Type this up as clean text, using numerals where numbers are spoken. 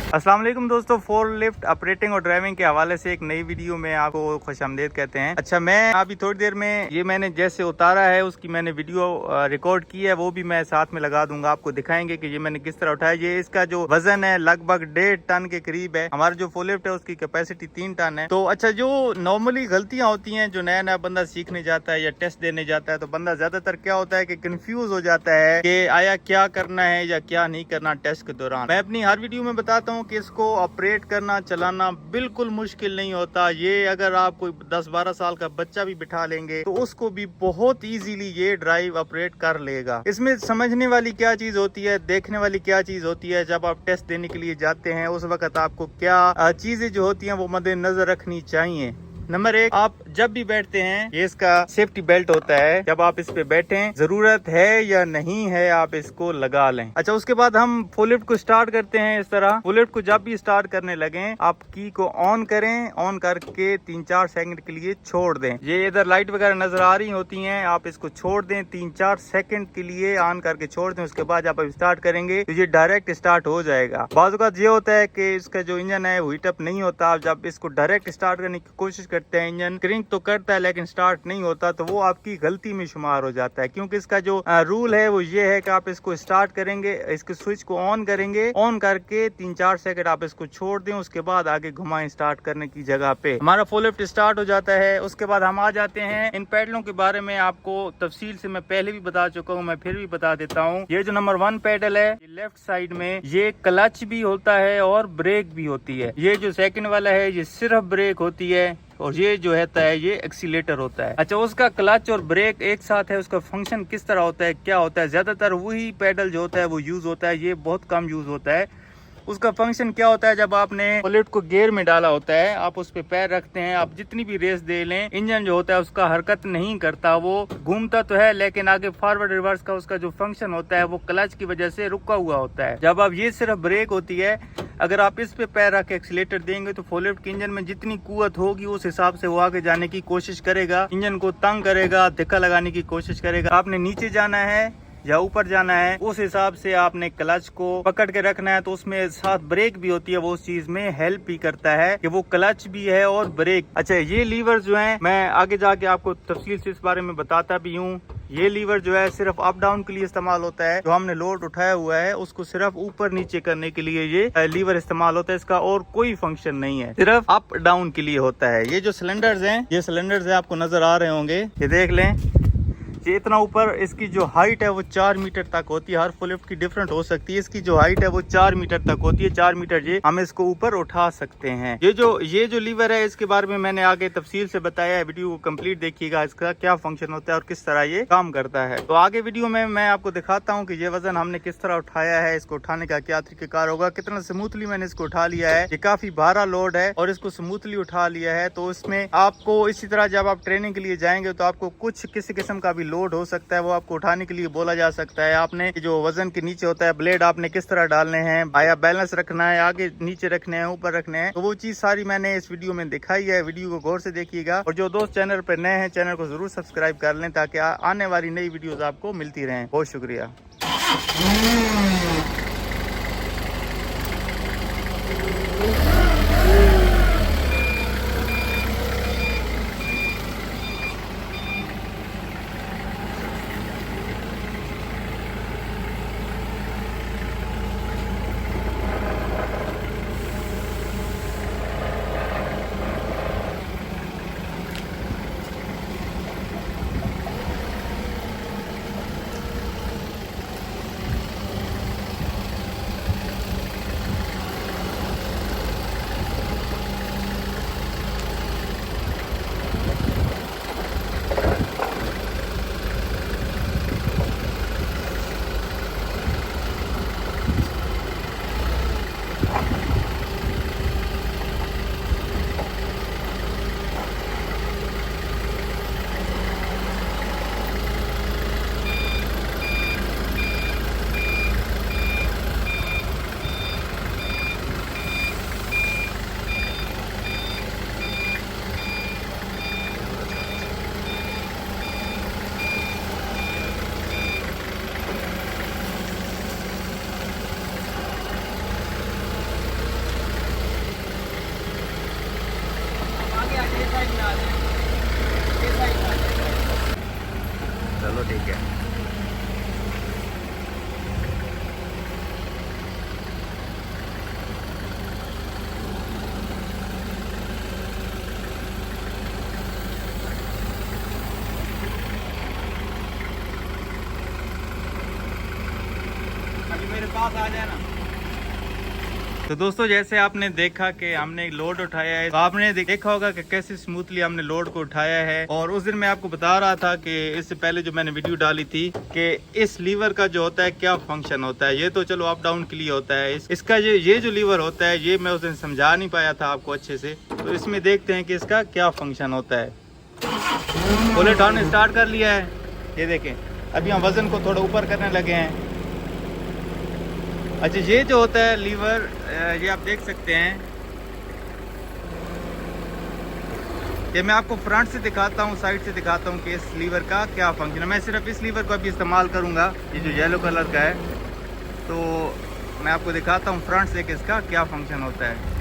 अस्सलाम वालेकुम दोस्तों, फोर लिफ्ट ऑपरेटिंग और ड्राइविंग के हवाले से एक नई वीडियो में आपको खुशामदीद कहते हैं। अच्छा, मैं अभी थोड़ी देर में ये मैंने जैसे उतारा है उसकी मैंने वीडियो रिकॉर्ड की है, वो भी मैं साथ में लगा दूंगा। आपको दिखाएंगे कि ये मैंने किस तरह उठाया। ये इसका जो वजन है लगभग 1.5 टन के करीब है। हमारा जो फोर लिफ्ट है उसकी कैपेसिटी 3 टन है। तो अच्छा, जो नॉर्मली गलतियां होती हैं, जो नया नया बंदा सीखने जाता है या टेस्ट देने जाता है, तो बंदा ज्यादातर क्या होता है कि कंफ्यूज हो जाता है कि आया क्या करना है या क्या नहीं करना टेस्ट के दौरान। मैं अपनी हर वीडियो में बताता हूँ कि इसको ऑपरेट करना चलाना बिल्कुल मुश्किल नहीं होता। ये अगर आप कोई 10-12 साल का बच्चा भी बिठा लेंगे तो उसको भी बहुत इजीली ये ड्राइव ऑपरेट कर लेगा। इसमें समझने वाली क्या चीज होती है, देखने वाली क्या चीज होती है, जब आप टेस्ट देने के लिए जाते हैं उस वक्त आपको क्या चीजें जो होती हैं वो मद्देनजर रखनी चाहिए। नंबर 1, आप जब भी बैठते हैं ये इसका सेफ्टी बेल्ट होता है। जब आप इस पे बैठें, जरूरत है या नहीं है आप इसको लगा लें। अच्छा, उसके बाद हम फुल लिफ्ट को स्टार्ट करते हैं। इस तरह फुल लिफ्ट को जब भी स्टार्ट करने लगे आप की को ऑन करें, ऑन करके 3-4 सेकंड के लिए छोड़ दें। ये इधर लाइट वगैरह नजर आ रही होती हैं, आप इसको छोड़ दें 3-4 सेकंड के लिए, ऑन करके छोड़ दें। उसके बाद जब आप स्टार्ट करेंगे तो ये डायरेक्ट स्टार्ट हो जाएगा। बाज़ औक़ात ये होता है कि इसका जो इंजन है वो हीटअप नहीं होता। आप जब इसको डायरेक्ट स्टार्ट करने की कोशिश करते हैं, इंजन क्रिंक तो करता है लेकिन स्टार्ट नहीं होता, तो वो आपकी गलती में शुमार हो जाता है। क्योंकि इसका जो रूल है वो ये है कि आप इसको स्टार्ट करेंगे, इसके स्विच को ऑन करेंगे, ऑन करके 3-4 सेकंड आप इसको छोड़ दें, उसके बाद आगे घुमाएं स्टार्ट करने की जगह पे। हमारा फुल लिफ्ट स्टार्ट हो जाता है। उसके बाद हम आ जाते हैं इन पैडलों के बारे में। आपको तफसील से मैं पहले भी बता चुका हूँ, मैं फिर भी बता देता हूँ। ये जो नंबर 1 पैडल है, ये लेफ्ट साइड में ये क्लच भी होता है और ब्रेक भी होती है। ये जो सेकंड वाला है ये सिर्फ ब्रेक होती है और ये जो होता है ये एक्सीलेटर होता है। अच्छा, उसका क्लच और ब्रेक एक साथ है। उसका फंक्शन किस तरह होता है, क्या होता है, ज्यादातर वही पैडल जो होता है वो यूज होता है, ये बहुत कम यूज होता है। उसका फंक्शन क्या होता है, जब आपने लिफ्ट को गियर में डाला होता है, आप उस पे पैर रखते हैं, आप जितनी भी रेस दे लें, इंजन जो होता है उसका हरकत नहीं करता, वो घूमता तो है लेकिन आगे फॉरवर्ड रिवर्स का उसका जो फंक्शन होता है वो क्लच की वजह से रुका हुआ होता है। जब आप ये सिर्फ ब्रेक होती है, अगर आप इस पे पैर रख के एक्सीलेटर देंगे तो फुल लिफ्ट के इंजन में जितनी कुवत होगी उस हिसाब से वो आगे जाने की कोशिश करेगा, इंजन को तंग करेगा, धक्का लगाने की कोशिश करेगा। आपने नीचे जाना है या ऊपर जाना है, उस हिसाब से आपने क्लच को पकड़ के रखना है। तो उसमें साथ ब्रेक भी होती है, वो उस चीज में हेल्प भी करता है कि वो क्लच भी है और ब्रेक। अच्छा, ये लीवर जो है मैं आगे जाके आपको तफसील से इस बारे में बताता भी हूँ। ये लीवर जो है सिर्फ अप डाउन के लिए इस्तेमाल होता है। जो हमने लोड उठाया हुआ है उसको सिर्फ ऊपर नीचे करने के लिए ये लीवर इस्तेमाल होता है। इसका और कोई फंक्शन नहीं है, सिर्फ अप डाउन के लिए होता है। ये जो सिलेंडर्स हैं, ये सिलेंडर्स आपको नजर आ रहे होंगे, ये देख लें। ये इतना ऊपर, इसकी जो हाइट है वो 4 मीटर तक होती है। हर फुल लिफ्ट की डिफरेंट हो सकती है। इसकी जो हाइट है वो 4 मीटर तक होती है। 4 मीटर ये हम इसको ऊपर उठा सकते हैं। ये जो लीवर है इसके बारे में मैंने आगे तफसील से बताया है। वीडियो को कंप्लीट देखिएगा, इसका क्या फंक्शन होता है और किस तरह ये काम करता है। तो आगे वीडियो में मैं आपको दिखाता हूँ कि ये वजन हमने किस तरह उठाया है, इसको उठाने का क्या तरीकेकार होगा, कितना स्मूथली मैंने इसको उठा लिया है। ये काफी भारा लोड है और इसको स्मूथली उठा लिया है। तो इसमें आपको इसी तरह जब आप ट्रेनिंग के लिए जाएंगे तो आपको कुछ किसी किस्म का भी लोड हो सकता है, वो आपको उठाने के लिए बोला जा सकता है। आपने जो वजन के नीचे होता है ब्लेड आपने किस तरह डालने हैं, आया बैलेंस रखना है, आगे नीचे रखने हैं, ऊपर रखने हैं, तो वो चीज सारी मैंने इस वीडियो में दिखाई है। वीडियो को गौर से देखिएगा और जो दोस्त चैनल पर नए हैं चैनल को जरूर सब्सक्राइब कर लें ताकि आने वाली नई वीडियोस आपको मिलती रहें। बहुत शुक्रिया। पास आ जाए ना। तो दोस्तों जैसे आपने देखा कि हमने एक लोड उठाया है, तो आपने देखा होगा कि कैसे स्मूथली हमने लोड को उठाया है। और उस दिन मैं आपको बता रहा था कि इससे पहले जो मैंने वीडियो डाली थी कि इस लीवर का जो होता है क्या फंक्शन होता है। ये तो चलो अप डाउन के लिए होता है, इसका ये जो लीवर होता है ये मैं उस दिन समझा नहीं पाया था आपको अच्छे से। तो इसमें देखते हैं कि इसका क्या फंक्शन होता है। बुलेट हमने स्टार्ट कर लिया है, ये देखें। अभी हम वजन को थोड़ा ऊपर करने लगे हैं। अच्छा, ये जो होता है लीवर, ये आप देख सकते हैं। ये मैं आपको फ्रंट से दिखाता हूँ, साइड से दिखाता हूँ कि इस लीवर का क्या फंक्शन है। मैं सिर्फ इस लीवर को अभी इस्तेमाल करूँगा, ये जो येलो कलर का है। तो मैं आपको दिखाता हूँ फ्रंट से कि इसका क्या फंक्शन होता है।